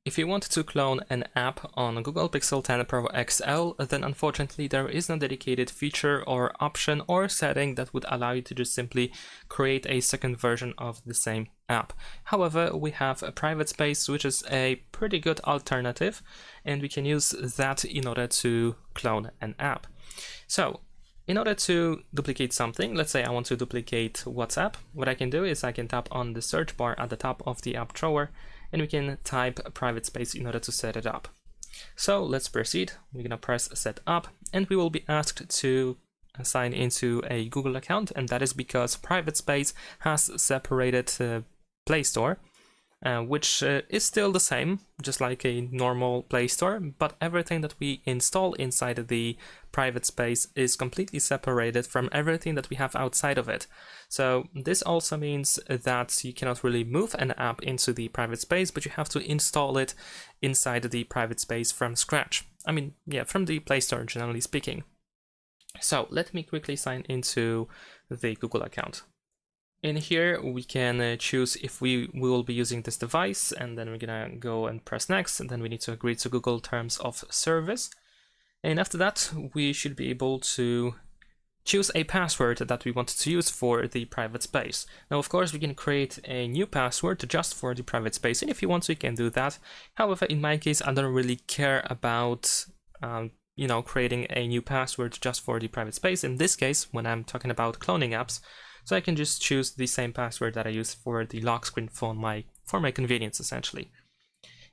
if you want to clone an app on Google Pixel 10 Pro XL, then unfortunately there is no dedicated feature or option or setting that would allow you to just simply create a second version of the same app. However, we have a Private Space, which is a pretty good alternative, and we can use that in order to clone an app. So, in order to duplicate something, let's say I want to duplicate WhatsApp, what I can do is I can tap on the search bar at the top of the app drawer, and we can type Private Space in order to set it up. So let's proceed. We're gonna press Set Up, and we will be asked to sign into a Google account, and that is because Private Space has separated Play Store, which is still the same, just like a normal Play Store, but everything that we install inside the Private Space is completely separated from everything that we have outside of it. So this also means that you cannot really move an app into the Private Space, but you have to install it inside the Private Space from scratch. I mean, yeah, from the Play Store, generally speaking. So let me quickly sign into the Google account. In here, we can choose if we will be using this device, and then we're gonna go and press next, and then we need to agree to Google Terms of Service. And after that, we should be able to choose a password that we want to use for the Private Space. Now, of course, we can create a new password just for the Private Space, and if you want to, you can do that. However, in my case, I don't really care about creating a new password just for the Private Space. In this case, when I'm talking about cloning apps, so I can just choose the same password that I use for the lock screen for my convenience, essentially.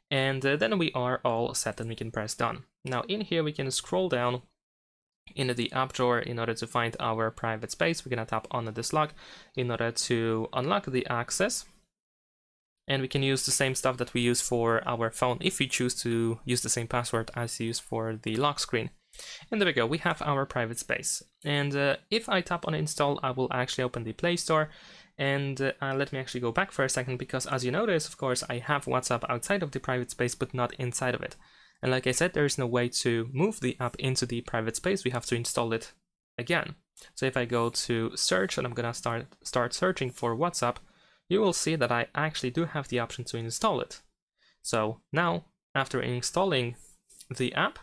And then we are all set, and we can press Done. Now in here we can scroll down into the app drawer in order to find our Private Space. We're gonna tap on this lock in order to unlock the access. And we can use the same stuff that we use for our phone if we choose to use the same password as used for the lock screen. And there we go, we have our Private Space. And if I tap on Install, I will actually open the Play Store. And let me actually go back for a second, because as you notice, of course, I have WhatsApp outside of the Private Space, but not inside of it. And like I said, there is no way to move the app into the Private Space. We have to install it again. So if I go to search, and I'm gonna start searching for WhatsApp, you will see that I actually do have the option to install it. So now, after installing the app,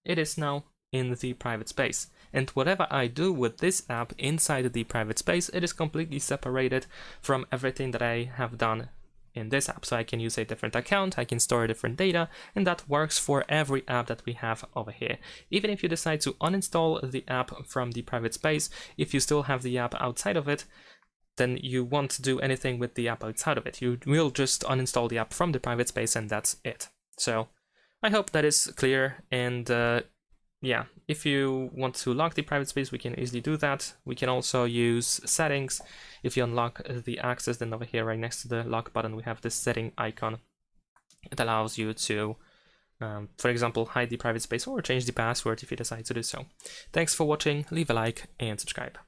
it is now in the Private Space. And whatever I do with this app inside the Private Space, it is completely separated from everything that I have done in this app. So I can use a different account, I can store different data, and that works for every app that we have over here. Even if you decide to uninstall the app from the Private Space, if you still have the app outside of it, then you won't do anything with the app outside of it. You will just uninstall the app from the Private Space, and that's it. So I hope that is clear. And yeah, if you want to lock the Private Space, we can easily do that. We can also use settings. If you unlock the access, then over here right next to the lock button, we have this setting icon. It allows you to, for example, hide the Private Space or change the password if you decide to do so. Thanks for watching, leave a like and subscribe.